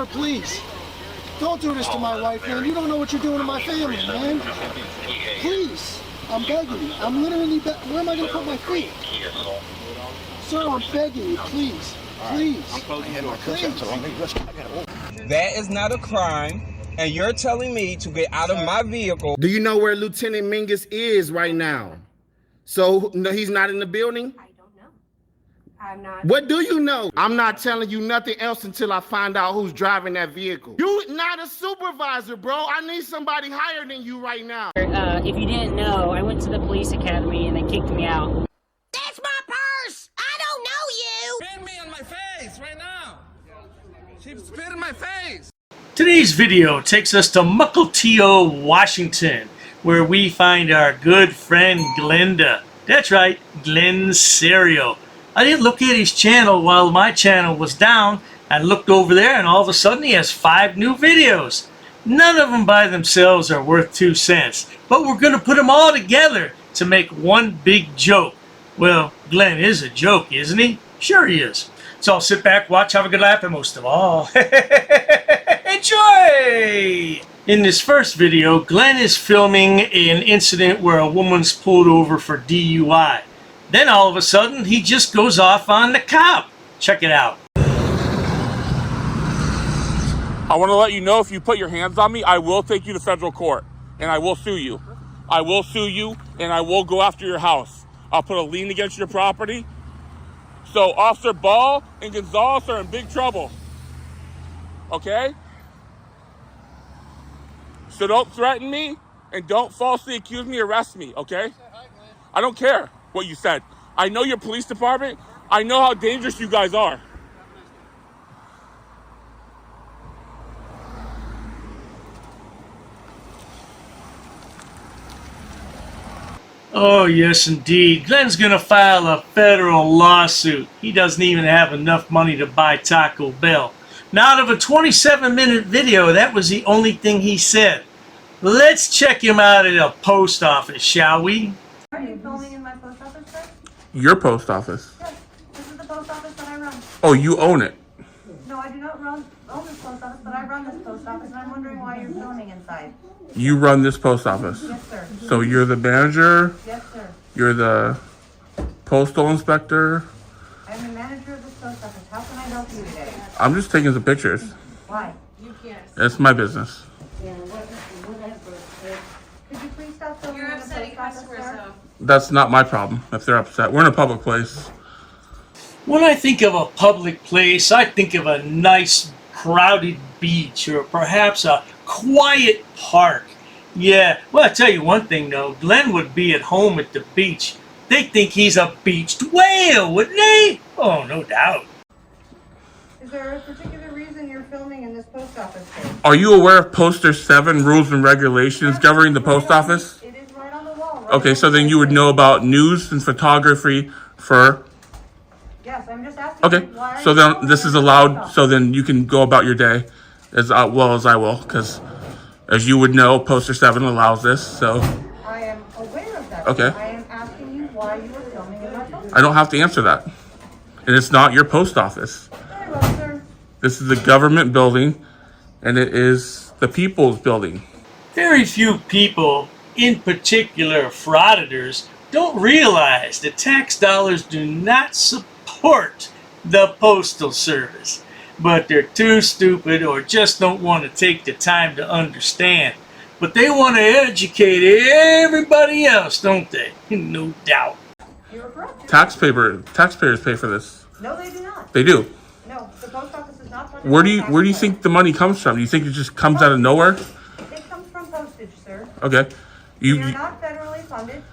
Sir, please. Don't do this to my wife, man. You don't know what you're doing to my family, man. Please. I'm begging you. I'm literally where am I going to put my feet? Sir, I'm begging you, please. Please. Please. That is not a crime, and you're telling me to get out of my vehicle. Do you know where Lieutenant Mingus is right now? So, no, he's not in the building? I don't know. I'm not. What do you know? I'm not telling you nothing else until I find out who's driving that vehicle. You're not a supervisor, bro. I need somebody higher than you right now. If you didn't know, I went to the police academy and they kicked me out. That's my purse! I don't know you! Spit me on my face right now. She spit in my face. Today's video takes us to Mukilteo, Washington, where we find our good friend Glenda. That's right, Glenn Serio. I didn't look at his channel while my channel was down. I looked over there and all of a sudden he has 5 new videos. None of them by themselves are worth 2 cents, but we're going to put them all together to make one big joke. Well, Glenn is a joke, isn't he? Sure he is. So I'll sit back, watch, have a good laugh, and most of all, enjoy! In this first video, Glenn is filming an incident where a woman's pulled over for DUI. Then all of a sudden, he just goes off on the cop. Check it out. I want to let you know, if you put your hands on me, I will take you to federal court, and I will sue you. I will sue you, and I will go after your house. I'll put a lien against your property. So Officer Ball and Gonzalez are in big trouble. Okay? So don't threaten me, and don't falsely accuse me, arrest me, okay? I don't care what you said. I know your police department. I know how dangerous you guys are. Oh, yes, indeed. Glenn's going to file a federal lawsuit. He doesn't even have enough money to buy Taco Bell. Now, out of a 27-minute video, that was the only thing he said. Let's check him out at a post office, shall we? Are you filming in my post office, sir? Your post office? Yes. This is the post office that I run. Oh, you own it? No, I do not own this post office, but I run this post office, and I'm wondering why you're filming inside. You run this post office? Yes, sir. So you're the manager? Yes, sir. You're the postal inspector? I'm the manager of this post office. How can I help you today? I'm just taking some pictures. Why? It's my business. Could you please stop filming in the post office, sir? That's not my problem if they're upset. We're in a public place. When I think of a public place, I think of a nice, crowded beach or perhaps a quiet park. Yeah, well, I'll tell you one thing, though. Glenn would be at home at the beach. They'd think he's a beached whale, wouldn't they? Oh, no doubt. Is there a particular reason you're filming in this post office, sir? Are you aware of Poster 7 rules and regulations governing the post office? It is right on the wall. Right Okay, on so the then you would know about news and photography for... Yes, I'm just asking. Okay, Why are so you then filming this in is the post allowed, office? so then you can go about your day as well as I will, because as you would know, Poster 7 allows this, so I am aware of that. Okay. I am asking you why you are filming in my post office. I don't have to answer that. And it's not your post office. Very well, sir. This is the government building, and it is the people's building. Very few people, in particular frauditors, don't realize that tax dollars do not support the Postal Service. But they're too stupid or just don't want to take the time to understand. But they want to educate everybody else, don't they? No doubt. You're correct. Taxpayers pay for this. No, they do not. They do. No, the post office is not funded. Where by do you taxpayers. think the money comes from? Do you think it just comes out of nowhere? It comes from postage, sir. Okay. We are You not federally funded.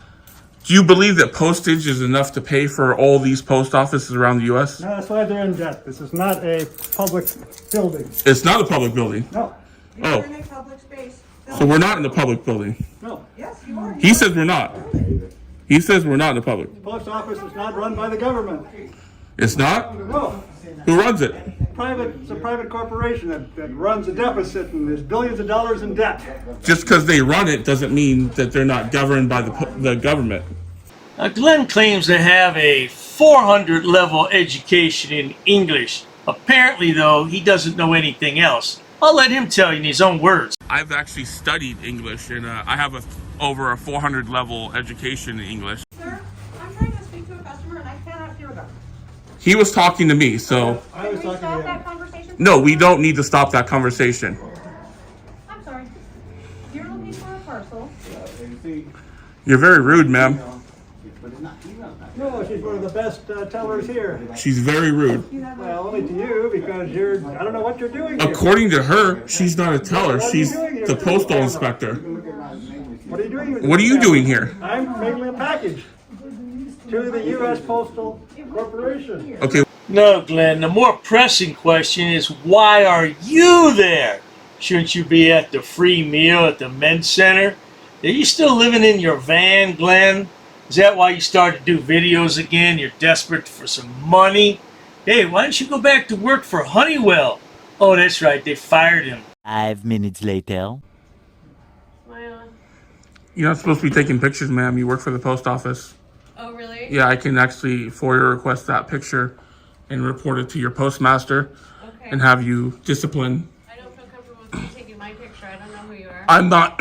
do you believe that postage is enough to pay for all these post offices around the U.S.? No, that's why they're in debt. This is not a public building. It's not a public building. No, You Oh. are in a public space. So we're not in the public building. no. Yes, you are. He says we're not. He says we're not in the public. The post office is not run by the government. It's not? No. Who runs it? It's a private corporation that runs a deficit and there's billions of dollars in debt. Just because they run it doesn't mean that they're not governed by the government. Glenn claims to have a 400 level education in English. Apparently, though, he doesn't know anything else. I'll let him tell you in his own words. I've actually studied English, and I have over a 400 level education in English. Sir, I'm trying to speak to a customer and I cannot hear them. He was talking to me, so Can we stop that conversation? no, we don't need to stop that conversation. I'm sorry. You're looking for a parcel. You're very rude, ma'am. No, she's one of the best tellers here. She's very rude. Well, only to you because I don't know what you're doing here. According to her, she's not a teller. She's the postal inspector. What are you doing? What are you doing here? I'm mailing a package to the U.S. Postal Corporation. Okay. No, Glenn, the more pressing question is, why are you there? Shouldn't you be at the free meal at the men's center? Are you still living in your van, Glenn? Is that why you started to do videos again? You're desperate for some money? Hey, why don't you go back to work for Honeywell? Oh, that's right, they fired him. 5 minutes later. You're not supposed to be taking pictures, ma'am. You work for the post office. Oh, really? Yeah, I can actually FOIA request that picture and report it to your postmaster and have you disciplined. I don't feel comfortable with you taking my picture. I don't know who you are. I'm not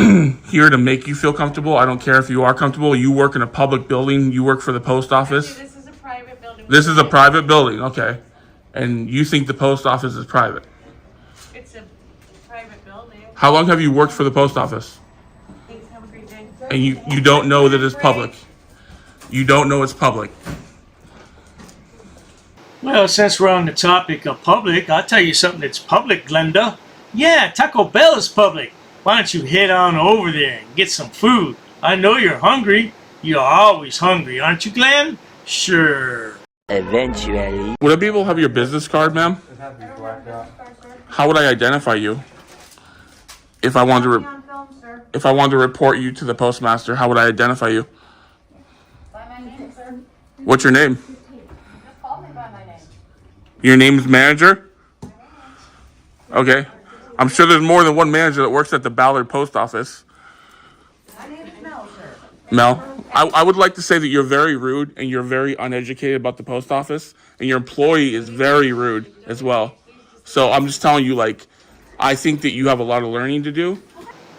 here to make you feel comfortable. I don't care if you are comfortable. You work in a public building. You work for the post office. Actually, this is a private building. This is a private building, okay. And you think the post office is private. It's a private building. How long have you worked for the post office? Thanks. Have a great day. And you don't know that it's public. You don't know it's public. Well, since we're on the topic of public, I'll tell you something that's public, Glenda. Yeah, Taco Bell is public. Why don't you head on over there and get some food? I know you're hungry. You're always hungry, aren't you, Glenn? Sure. Eventually. Would I be able to have your business card, ma'am? How would I identify you? If I wanted to, On film, sir. if I wanted to report you to the postmaster, how would I identify you? By my name, sir. What's your name? Just call me by my name. Your name's manager? Okay. I'm sure there's more than one manager that works at the Ballard post office. My name is Mel, sir. Mel, I would like to say that you're very rude and you're very uneducated about the post office, and your employee is very rude as well. So I'm just telling you, like, I think that you have a lot of learning to do.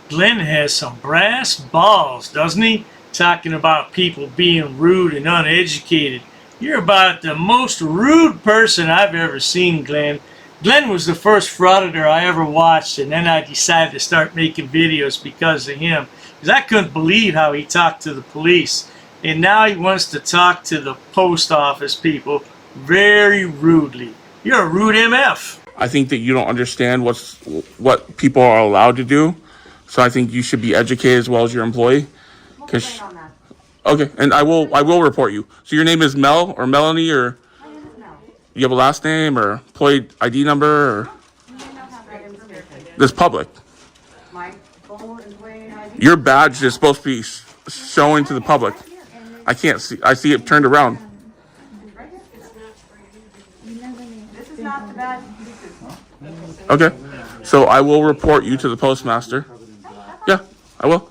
Glenn has some brass balls, doesn't he? Talking about people being rude and uneducated. You're about the most rude person I've ever seen, Glenn. Glenn was the first Frauditor I ever watched, and then I decided to start making videos because of him. Because I couldn't believe how he talked to the police. And now he wants to talk to the post office people very rudely. You're a rude MF. I think that you don't understand what people are allowed to do. So I think you should be educated as well as your employee. Okay, and I will report you. So your name is Mel or Melanie, or you have a last name or employee ID number, or this public. Your badge is supposed to be showing to the public. I can't see. I see it turned around. This is not the bad. Okay, so I will report you to the postmaster. Yeah, I will.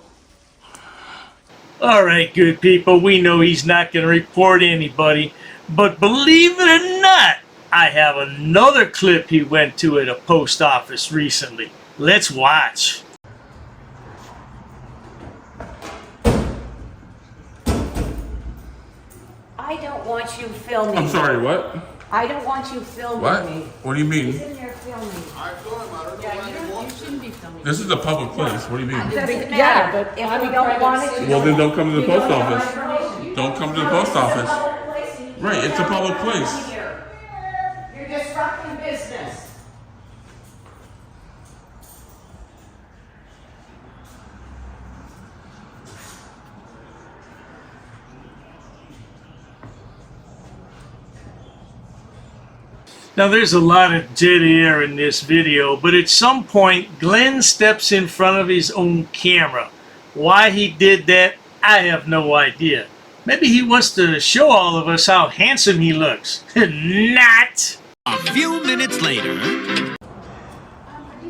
All right, good people, we know he's not going to report anybody, but believe it or not, I have another clip he went to at a post office recently. Let's watch. I don't want you filming. I'm sorry, what? I don't want you filming What? me. What do you mean? He's in there filming. You shouldn't be filming. This is a public place. What do you mean? Doesn't matter. But if we don't want it, Well, then don't come to the post office. Don't come to the post office. Right, it's a public place. you're disrupting business. Now there's a lot of dead air in this video, but at some point Glenn steps in front of his own camera. Why he did that, I have no idea. Maybe he wants to show all of us how handsome he looks. Not! A few minutes later. Do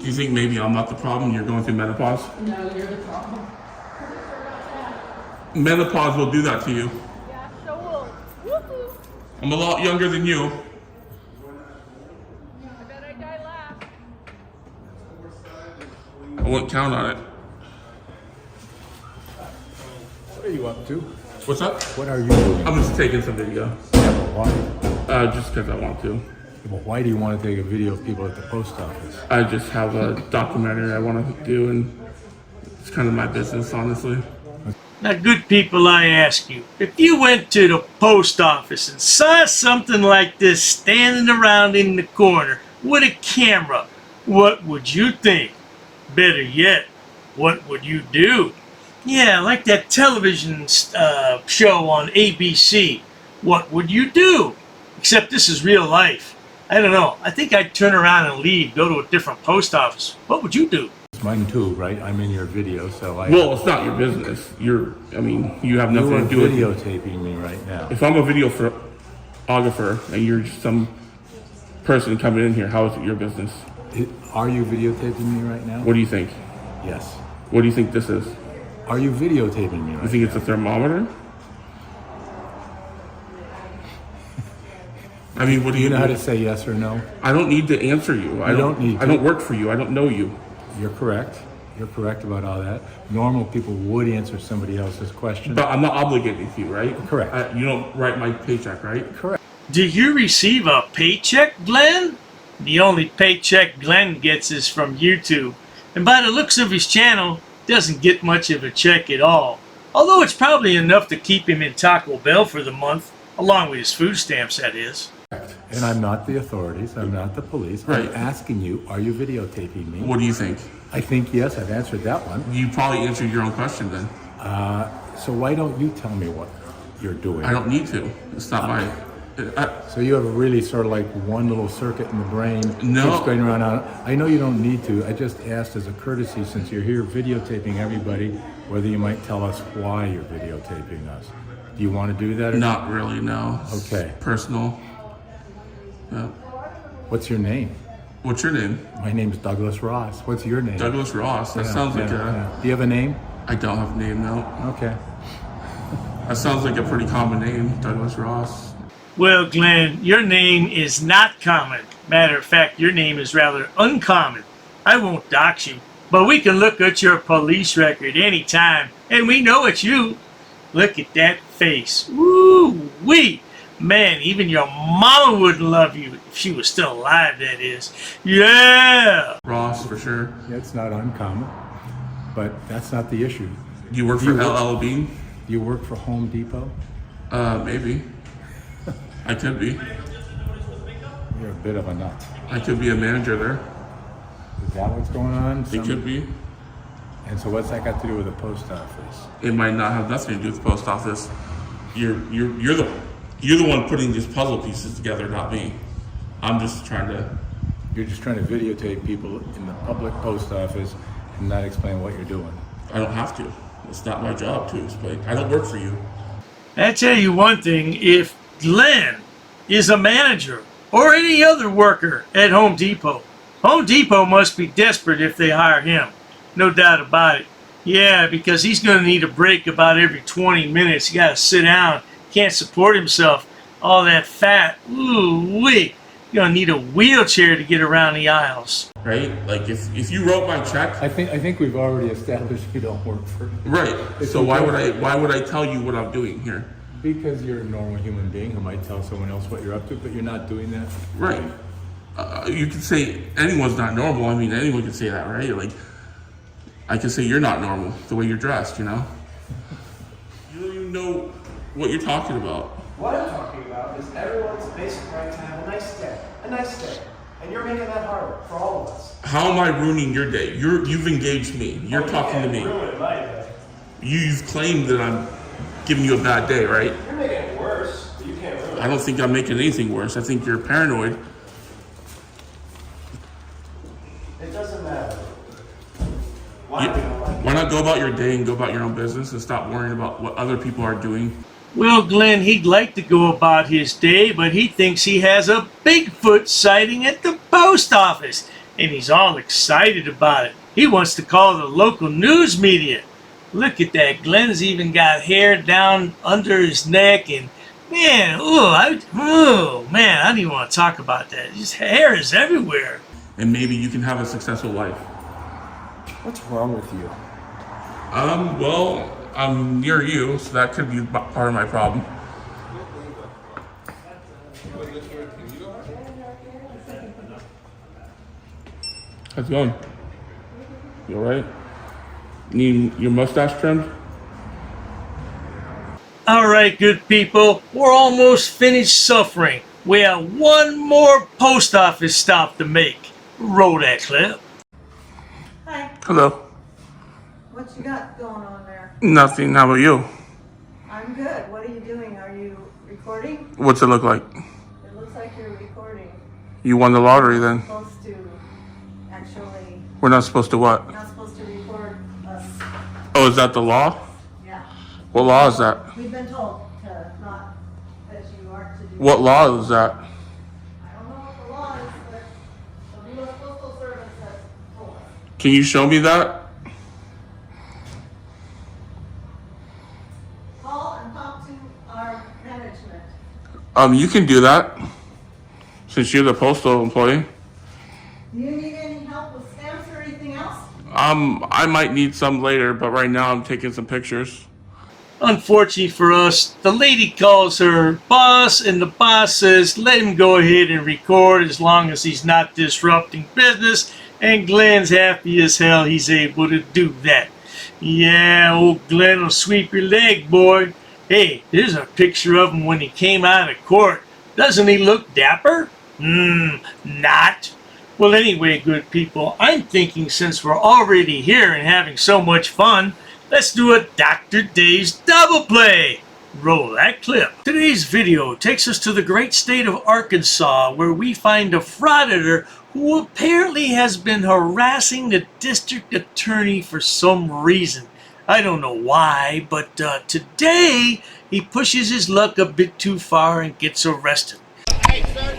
you think maybe I'm not the problem? You're going through menopause? No, you're the problem. Menopause will do that to you. Yeah, so will. Woohoo. I'm a lot younger than you. wouldn't count on it. What are you up to? What's up? What are you doing? I'm just taking some video. Yeah, but why? Just because I want to. Well, why do you want to take a video of people at the post office? I just have a documentary I want to do, and it's kind of my business, honestly. Now, good people, I ask you, if you went to the post office and saw something like this standing around in the corner with a camera, what would you think? Better yet, what would you do? Yeah, like that television show on ABC. What would you do? Except this is real life. I don't know. I think I'd turn around and leave, go to a different post office. What would you do? It's mine too, right? I'm in your video, so I... Well, it's not your business. You have nothing to do with it. You're videotaping me right now. If I'm a videographer and you're just some person coming in here, how is it your business? Are you videotaping me right now? What do you think? Yes. What do you think this is? Are you videotaping me right now? You think it's a thermometer? I mean, what do you know how to say yes or no? I don't need to answer you. I don't work for you. I don't know you. You're correct. You're correct about all that. Normal people would answer somebody else's question. But I'm not obligated to you, right? Correct. You don't write my paycheck, right? Correct. Do you receive a paycheck, Glenn? The only paycheck Glenn gets is from YouTube. And by the looks of his channel, doesn't get much of a check at all. Although it's probably enough to keep him in Taco Bell for the month, along with his food stamps, that is. And I'm not the authorities. I'm not the police. Right. I'm asking you, are you videotaping me? What do you think? I think yes. I've answered that one. You probably answered your own question then. So why don't you tell me what you're doing? I don't need to. It's not my... So you have a really sort of like one little circuit in the brain. No. Keeps going around. I know you don't need to. I just asked as a courtesy, since you're here videotaping everybody, whether you might tell us why you're videotaping us. Do you want to do that? Not really, no. Okay. Personal. Yeah. What's your name? What's your name? My name's Douglas Ross. What's your name? Douglas Ross. That sounds like a... Do you have a name? I don't have a name, no. Okay. That sounds like a pretty common name, Douglas Ross. Well, Glenn, your name is not common. Matter of fact, your name is rather uncommon. I won't dox you, but we can look at your police record anytime, and we know it's you. Look at that face. Woo-wee. Man, even your mama wouldn't love you if she was still alive, that is. Yeah! Ross, for sure. It's not uncommon, but that's not the issue. Do you work for LL Bean? Do you work for Home Depot? Maybe. I could be. You're a bit of a nut. I could be a manager there. Is that what's going on? It could be. And so what's that got to do with the post office? It might not have nothing to do with the post office. You're the one putting these puzzle pieces together, not me. I'm just trying to... You're just trying to videotape people in the public post office and not explain what you're doing. I don't have to. It's not my job to explain. I don't work for you. I tell you one thing, if Glenn is a manager or any other worker at Home Depot must be desperate if they hire him. No doubt about it. Yeah, because he's going to need a break about every 20 minutes. He got to sit down. Can't support himself. All that fat. Ooh-wee. You're going to need a wheelchair to get around the aisles. Right? Like, if you wrote my check... I think we've already established you don't work for... Right. So why would I tell you what I'm doing here? Because you're a normal human being who might tell someone else what you're up to, but you're not doing that. Right. You can say anyone's not normal. I mean, anyone can say that, right? Like, I can say you're not normal, the way you're dressed, you know? You don't even know what you're talking about. What I'm talking about is everyone's basic right to have a nice day. A nice day. And you're making that harder for all of us. How am I ruining your day? You've engaged me. You're talking to me. Ruin my day. You've claimed that I'm giving you a bad day, right? You're making it worse, but you can't ruin it. I don't think I'm making anything worse. I think you're paranoid. It doesn't matter. Why not go about your day and go about your own business and stop worrying about what other people are doing? Well, Glenn, he'd like to go about his day, but he thinks he has a Bigfoot sighting at the post office, and he's all excited about it. He wants to call the local news media. Look at that. Glenn's even got hair down under his neck, and man, I don't even want to talk about that. His hair is everywhere. And maybe you can have a successful life. What's wrong with you? Well, I'm near you, so that could be part of my problem. How's it going? You alright? Need your mustache trimmed? Alright, good people, we're almost finished suffering. We have one more post office stop to make. Roll that clip. Hi. Hello. What you got going on there? Nothing. How about you? I'm good. What are you doing? Are you recording? What's it look like? It looks like you're recording. You won the lottery then. You're supposed to actually, We're not supposed to what? not supposed to record us. Oh, is that the law? Yeah. What law is that? We've been told to not, that you are to do. What law is that? I don't know what the law is, but the U.S. Postal Service has told us. Can you show me that? Call and talk to our management. You can do that. Since you're the postal employee. Do you need any help with stamps or anything else? I might need some later, but right now I'm taking some pictures. Unfortunately for us, the lady calls her boss, and the boss says let him go ahead and record as long as he's not disrupting business, and Glenn's happy as hell he's able to do that. Yeah, old Glenn will sweep your leg, boy. Hey, there's a picture of him when he came out of court. Doesn't he look dapper? Not. Well, anyway, good people, I'm thinking since we're already here and having so much fun, let's do a Dr. Dave's double play. Roll that clip. Today's video takes us to the great state of Arkansas, where we find a frauditor who apparently has been harassing the district attorney for some reason. I don't know why, but today he pushes his luck a bit too far and gets arrested. Hey, sir,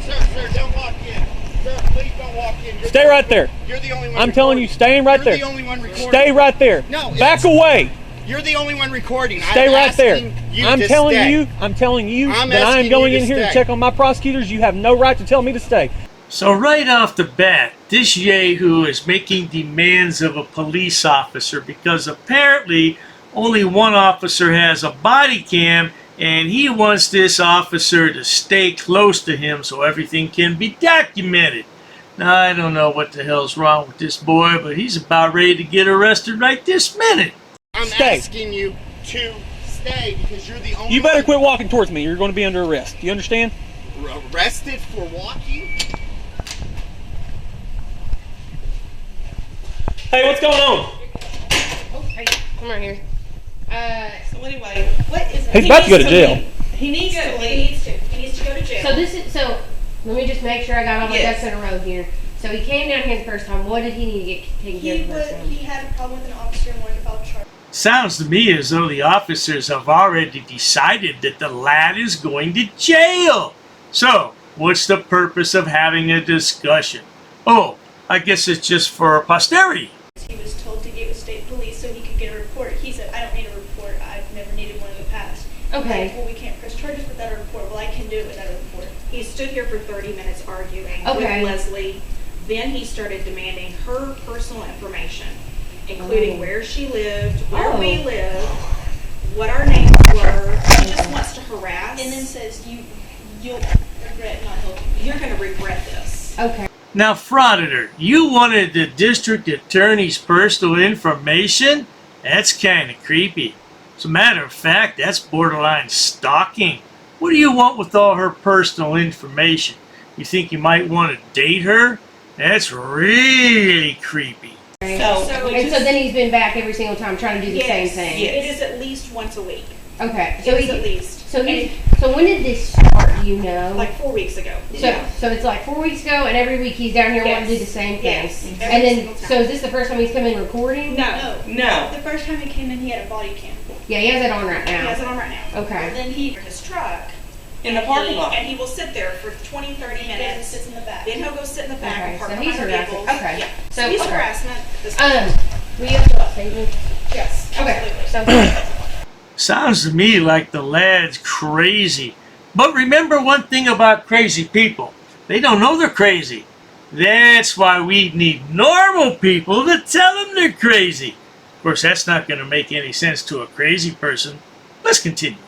don't walk in. Sir, please don't walk in. Stay right there. You're the only one I'm telling you, staying right there. You're the only one recording. Stay right there. No. Back away. You're the only one recording. Stay right there. I'm telling you I'm that I'm asking going you in to here to stay. check on my prosecutors. You have no right to tell me to stay. So right off the bat, this yahoo is making demands of a police officer because apparently only one officer has a body cam, and he wants this officer to stay close to him so everything can be documented. Now, I don't know what the hell's wrong with this boy, but he's about ready to get arrested right this minute. I'm asking you to stay because you're the only You better one quit walking towards me. You're going to be under arrest. Do you understand? arrested for walking. Hey, what's going on? Oh, hey, come right here. So anyway, what is it? He's about to go to jail. He needs to leave. He needs to go to jail. So this is let me just make sure I got all my Yes. ducks in a row here. So he came down here the first time. What did he need to get taken care of the first time? He had a problem with an officer and wanted to file a charge. Sounds to me as though the officers have already decided that the lad is going to jail. So, what's the purpose of having a discussion? Oh, I guess it's just for posterity. He was told to get with state police so he could get a report. He said, I don't need a report. I've never needed one in the past. Okay. Like, well, we can't press charges without a report. Well, I can do it without a report. He stood here for 30 minutes arguing Okay. with Leslie. Then he started demanding her personal information, including where she lived, where we live, what our names were. He just wants to harass. And then says, you'll regret not helping me. You're going to regret this. Okay. Now, Frauditor, you wanted the district attorney's personal information? That's kind of creepy. As a matter of fact, that's borderline stalking. What do you want with all her personal information? You think you might want to date her? That's really creepy. So then he's been back every single time trying to do the same thing. It is at least once a week. Okay. So it is at least. So when did this start? Do you know? Like 4 weeks ago. So it's like 4 weeks ago, and every week he's down here wanting to do the same thing. Yes. And Every then, single time. so is this the first time he's come in recording? No. The first time he came in, he had a body cam. Yeah, he has it on right He now. has it on right now. Okay. And then he his truck. In the parking lot. And he will sit there for 20, 30 minutes. Sits in the back. Then he'll go sit in the back Okay, and park so behind he's our harassing. vehicles. Okay. Yeah. So, So he's okay. harassment. We have to save him? Yes. Okay. Absolutely. So Sounds to me like the lad's crazy. But remember one thing about crazy people. They don't know they're crazy. That's why we need normal people to tell them they're crazy. Of course, that's not going to make any sense to a crazy person. Let's continue.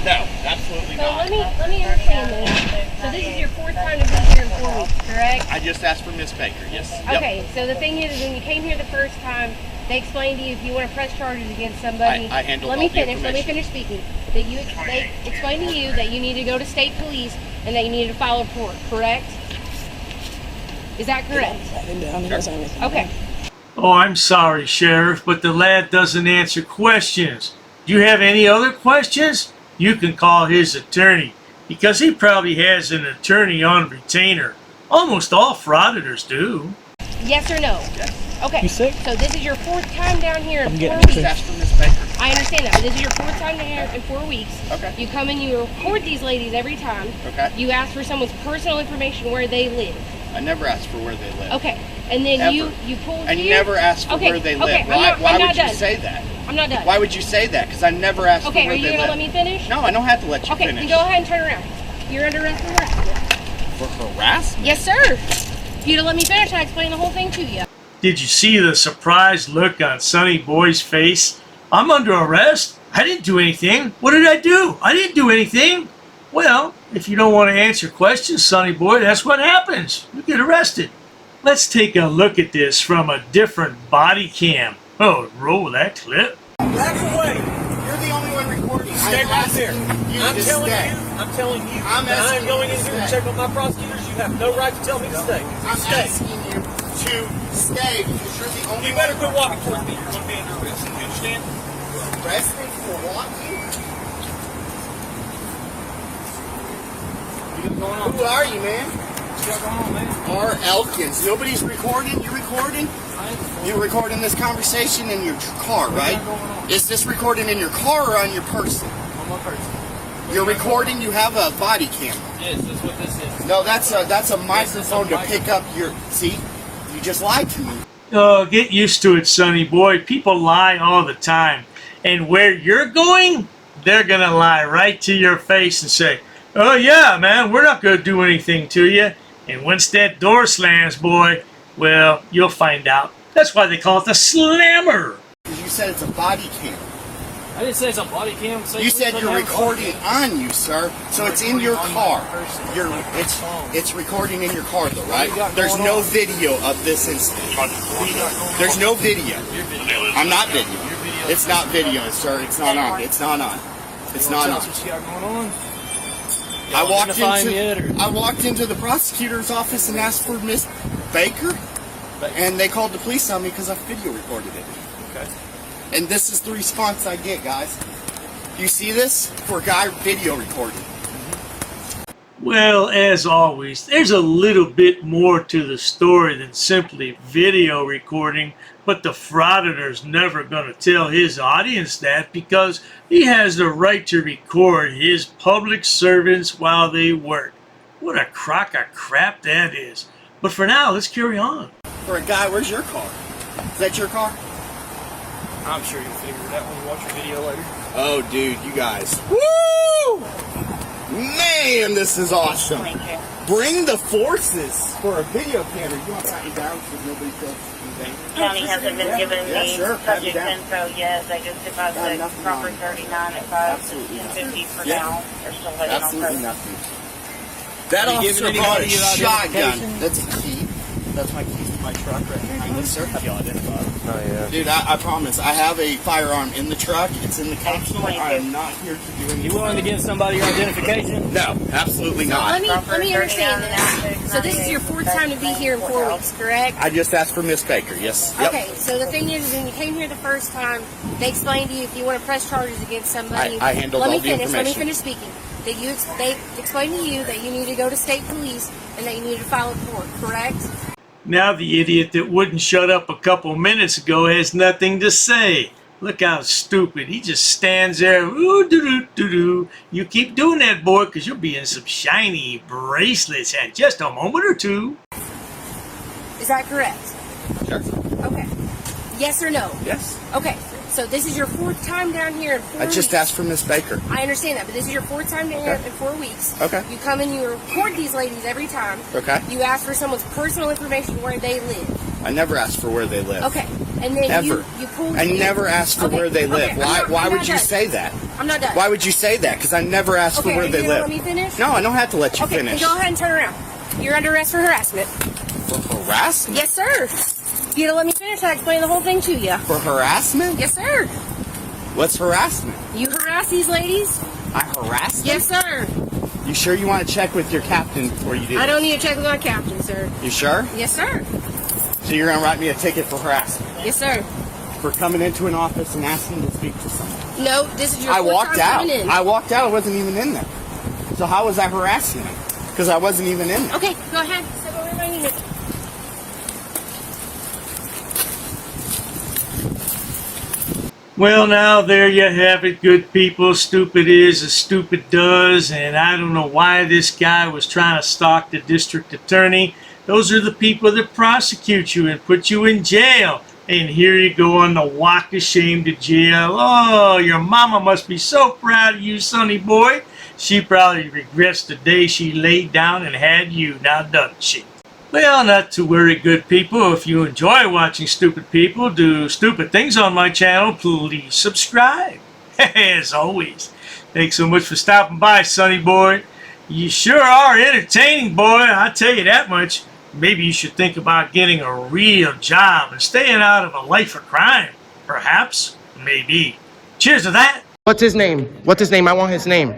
No, absolutely So let me understand this. So this is your fourth time to be here in 4 weeks, correct? I just asked for Miss Baker, yes. Okay, so the thing is, when you came here the first time, they explained to you if you want to press charges against somebody. I handled Let all me the finish. Let me information. finish speaking. They explained to you that you need to go to state police and that you need to file a report, correct? Is that correct? Okay. Oh, I'm sorry, Sheriff, but the lad doesn't answer questions. Do you have any other questions? You can call his attorney, because he probably has an attorney on retainer. Almost all frauditors do. Yes or no? Yes. Okay. You sick? So this is your fourth time down here in 4 getting weeks. sick. Ask for Miss Baker. I understand that, but this is your fourth time down here in 4 weeks. Okay. You come and you record these ladies every time. Okay. You ask for someone's personal information where they live. I never asked for where they live. Okay. And then Ever. you pull I here. never asked for Okay, where they live. okay, Why I'm would not you done. say that? I'm not done. Why would you say that? Because I never asked for Okay, where are you they gonna live. let me finish? No, I don't have to let you Okay, finish. then go ahead and turn around. You're under arrest for harassment. For harassment? Yes, sir. If you'd have let me finish, I'd explain the whole thing to you. Did you see the surprised look on Sonny Boy's face? I'm under arrest? I didn't do anything. What did I do? I didn't do anything. Well, if you don't want to answer questions, Sonny Boy, that's what happens. You get arrested. Let's take a look at this from a different body cam. Oh, roll that clip. Back away. You're the only one recording. Stay right there. I'm telling you I'm that I'm asking going you in to here to stay. check with my prosecutors. You have no right to tell me to stay. I'm Stay. asking you to stay because you're the only You better quit walking towards me. You're going to be under arrest. You understand? Arrest me for walking? Who are you, man? R. Elkins. Nobody's recording. You recording? You're recording this conversation in your car, right? Is this recording in your car or on your person? On my person. You're recording. You have a body camera. Yes, that's what this is. No, that's a microphone to pick up your. See, you just lied to me. Oh, get used to it, Sonny Boy. People lie all the time. And where you're going, they're going to lie right to your face and say, oh, yeah, man, we're not going to do anything to you. And once that door slams, boy, well, you'll find out. That's why they call it the slammer. You said it's a body cam. I didn't say it's a body cam. You said you're recording on you, sir. So it's in your car. It's recording in your car, though, right? There's no video of this incident. There's no video. I'm not video. It's not video, sir. It's not on. It's not on. It's not on. What you got going on? I walked into the prosecutor's office and asked for Miss Baker, and they called the police on me because I video recorded it. Okay. And this is the response I get, guys. You see this? For a guy video recording. Well, as always, there's a little bit more to the story than simply video recording, but the Frauditor's never going to tell his audience that because he has the right to record his public servants while they work. What a crock of crap that is. But for now, let's carry on. For a guy, where's your car? Is that your car? I'm sure you'll figure it out when you watch your video later. Oh, dude, you guys. Woo! Man, this is awesome. Bring the forces for a video camera. You want to pat me down so nobody feels anything? County hasn't been given Yeah, the sure, pat me subject down. info yet. They just deposited nothing proper wrong. 39 at 5 Absolutely and 50 for Yeah. now. They're still waiting on Absolutely proof. nothing. That Have you officer given brought a anybody your shotgun. identification? That's a key. That's my keys to my truck right behind this, sir. Have you identified? Oh, yeah. Dude, I promise. I have a firearm in the truck. It's in the capsule. I am not here to do anything. You willing to give somebody your identification? No, absolutely So not. let me understand this. So this is your fourth time to be here in 4 weeks, correct? I just asked for Miss Baker, yes. Yep. Okay, so the thing is, when you came here the first time, they explained to you if you want to press charges against somebody. I handled all the information. Let me finish speaking. They explained to you that you need to go to state police and that you need to file a report, correct? Now the idiot that wouldn't shut up a couple minutes ago has nothing to say. Look how stupid. He just stands there. Ooh, doo-doo-doo-doo. You keep doing that, boy, because you'll be in some shiny bracelets in just a moment or two. Is that correct? Sure. Okay. Yes or no? Yes. Okay. So this is your 4th time down here in 4 I weeks. just asked for Miss Baker. I understand that, but this is your 4th time down here in 4 weeks. Okay. You come and you record these ladies every time. Okay. You ask for someone's personal information where they live. I never asked for where they live. Okay. And then Ever. you pull. I never asked for where they live. Why would you say that? I'm not done. Why would you say that? Because I never asked for where they live. Let me finish? No, I don't have to let you Okay, finish. then go ahead and turn around. You're under arrest for harassment. For harassment? Yes, sir. You gotta let me finish. I explain the whole thing to you. For harassment? Yes, sir. What's harassment? You harass these ladies? I harass them? Yes, sir. You sure you want to check with your captain before you do I this? don't need to check with my captain, sir. You sure? Yes, sir. So you're going to write me a ticket for harassment? Yes, sir. For coming into an office and asking to speak to someone? No, this is your I fourth walked time out. coming in. I walked out. I wasn't even in there. So how was I harassing them? Because I wasn't even in there. Okay, go ahead. Step over to my unit. Well, now there you have it, good people. Stupid is as stupid does, and I don't know why this guy was trying to stalk the district attorney. Those are the people that prosecute you and put you in jail. And here you go on the walk of shame to jail. Oh, your mama must be so proud of you, sonny boy. She probably regrets the day she laid down and had you, now doesn't she? Well, not to worry, good people. If you enjoy watching stupid people do stupid things on my channel, please subscribe. As always, thanks so much for stopping by, sonny boy. You sure are entertaining, boy, I tell you that much. Maybe you should think about getting a real job and staying out of a life of crime. Perhaps. Maybe. Cheers to that. What's his name? What's his name? I want his name.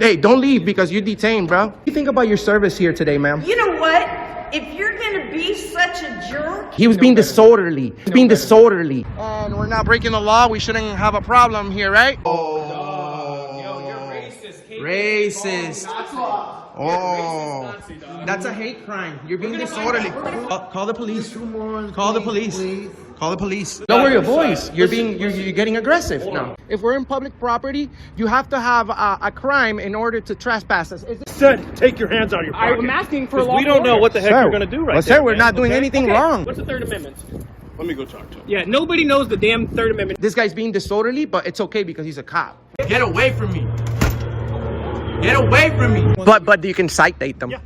Hey, don't leave because you're detained, bro. What do you think about your service here today, ma'am? You know what? If you're gonna be such a jerk. He was being disorderly. He's being disorderly. And we're not breaking the law. We shouldn't have a problem here, right? Racist. Oh, that's a hate crime. You're being disorderly. Call the police. Call the police. Call the police. Lower your voice. You're getting aggressive now. If we're in public property, you have to have a crime in order to trespass us. Said, take your hands out of your pocket. I'm asking for we don't know what the heck you're going to do right now. Sir, we're not doing anything wrong. What's the Third Amendment? Let me go talk to him. Yeah, nobody knows the damn Third Amendment. This guy's being disorderly, but it's okay because he's a cop. Get away from me. Get away from me. But you can citate them. Yeah.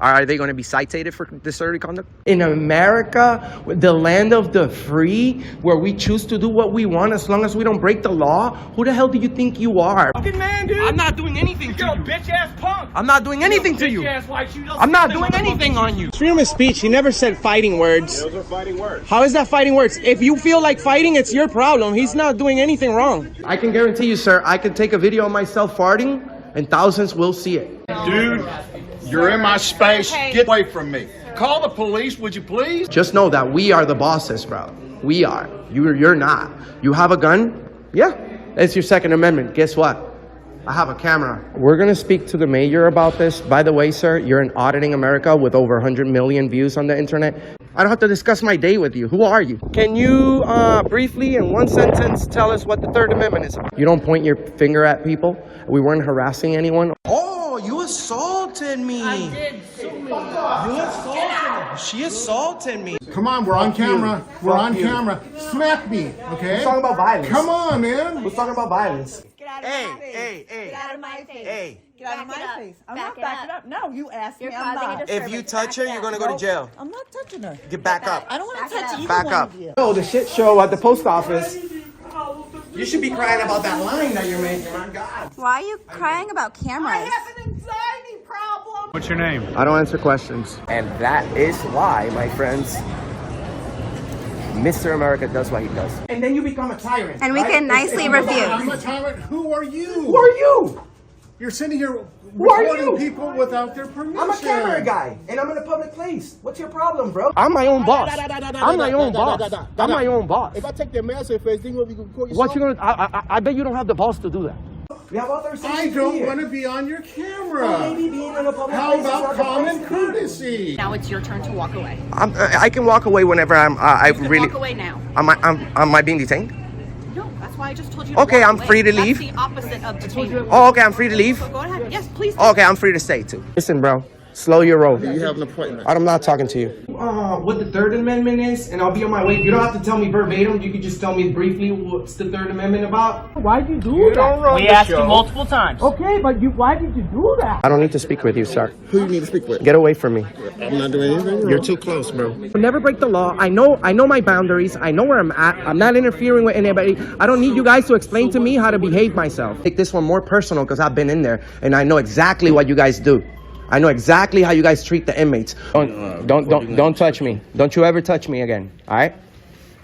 Are they going to be cited for disorderly conduct? In America, the land of the free, where we choose to do what we want as long as we don't break the law, who the hell do you think you are? Fucking man, dude. I'm not doing anything to you. You're a bitch-ass punk. I'm not doing anything to you. I'm not doing anything on you. Freedom of speech, he never said fighting words. Those are fighting words. How is that fighting words? If you feel like fighting, it's your problem. He's not doing anything wrong. I can guarantee you, sir, I can take a video of myself farting, and thousands will see it. Dude, you're in my space. Get away from me. Call the police, would you please? Just know that we are the bosses, bro. We are. You're not. You have a gun? Yeah. It's your Second Amendment. Guess what? I have a camera. We're going to speak to the mayor about this. By the way, sir, you're in Auditing America with over 100 million views on the internet. I don't have to discuss my day with you. Who are you? Can you briefly, in one sentence, tell us what the Third Amendment is about? You don't point your finger at people. We weren't harassing anyone. Oh, you assaulted me. I did so many. You assaulted me. She assaulted me. Come on, we're on camera. We're on camera. Smack me, okay? Who's talking about violence? Come on, man. Who's talking about violence? Get out of my face. Get out of my face. Hey. Get out of my face. I'm not backing up. No, you asked me. I'm not. If you touch her, you're going to go to jail. I'm not touching her. Get back up. I don't want to touch either Back one up. of you. Oh, the shit show at the post office. You should be crying about that line that you're making. My God. Why are you crying about cameras? I have an anxiety problem. What's your name? I don't answer questions. And that is why, my friends, Mr. America does what he does. And then you become a tyrant. And we can nicely refuse. I'm a tyrant. Who are you? Who are you? You're sitting here Who are recording you? people without their permission. I'm a camera guy, and I'm in a public place. What's your problem, bro? I'm my own boss. I'm my own boss. I'm my own boss. If I take their mask off, think we'll be recording. What you gonna? I bet you don't have the balls to do that. We have authorization. I don't want to be on your camera. Well, maybe being in a public How place about is common courtesy? Now it's your turn to walk away. I can walk away whenever I really. Walk away now. Am I being detained? No, that's why I just told you to Okay, walk I'm away. free to leave. That's the opposite of detainment. Oh, okay, I'm free to leave. So go ahead. Yes, please. Oh, okay, I'm free to stay too. Listen, bro. Slow your roll. You have an appointment. I'm not talking to you. What the Third Amendment is, and I'll be on my way. You don't have to tell me verbatim. You could just tell me briefly what's the Third Amendment about. Why'd you do that? We asked you multiple times. Okay, but why did you do that? I don't need to speak with you, sir. Who you need to speak with? Get away from me. I'm not doing anything wrong. You're too close, bro. Never break the law. I know my boundaries. I know where I'm at. I'm not interfering with anybody. I don't need you guys to explain to me how to behave myself. Take this one more personal because I've been in there and I know exactly what you guys do. I know exactly how you guys treat the inmates. Don't touch me. Don't you ever touch me again. All right?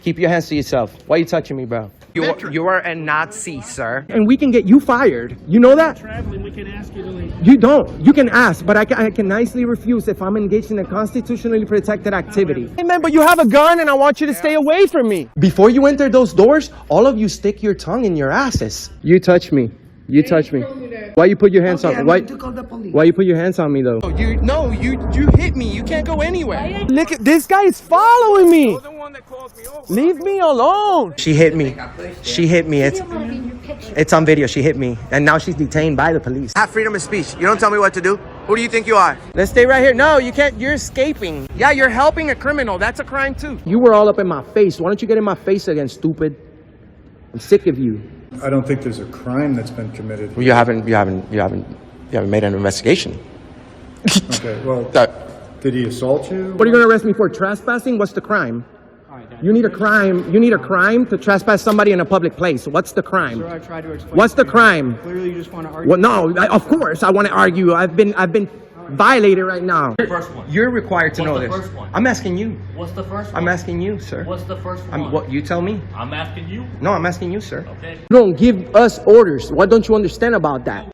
Keep your hands to yourself. Why are you touching me, bro? You are a Nazi, sir. And we can get you fired. You know that? Traveling, we can ask you to leave. You don't. You can ask, but I can nicely refuse if I'm engaged in a constitutionally protected activity. Hey, man, but you have a gun and I want you to stay away from me. Before you enter those doors, all of you stick your tongue in your asses. You touch me. You touch me. Why you put your hands on me? Why you put your hands on me though? You hit me. You can't go anywhere. Look at this guy is following me. Leave me alone. She hit me. She hit me. It's on video. She hit me, and now she's detained by the police. I have freedom of speech. You don't tell me what to do. Who do you think you are? Let's stay right here. No, you can't. You're escaping. Yeah, you're helping a criminal. That's a crime too. You were all up in my face. Why don't you get in my face again, stupid? I'm sick of you. I don't think there's a crime that's been committed. You haven't made an investigation. Okay, well, did he assault you? What are you going to arrest me for? Trespassing? What's the crime? You need a crime to trespass somebody in a public place. What's the crime? Sir, I tried to explain. What's the crime? Clearly, you just want to argue. Well, no, of course I want to argue. I've been violated right now. First one. You're required to know What's the this. first one? I'm asking you. What's the first one? I'm asking you, sir. What's the first one? What you tell me? I'm asking you. No, I'm asking you, sir. Okay. You don't give us orders. What don't you understand about that?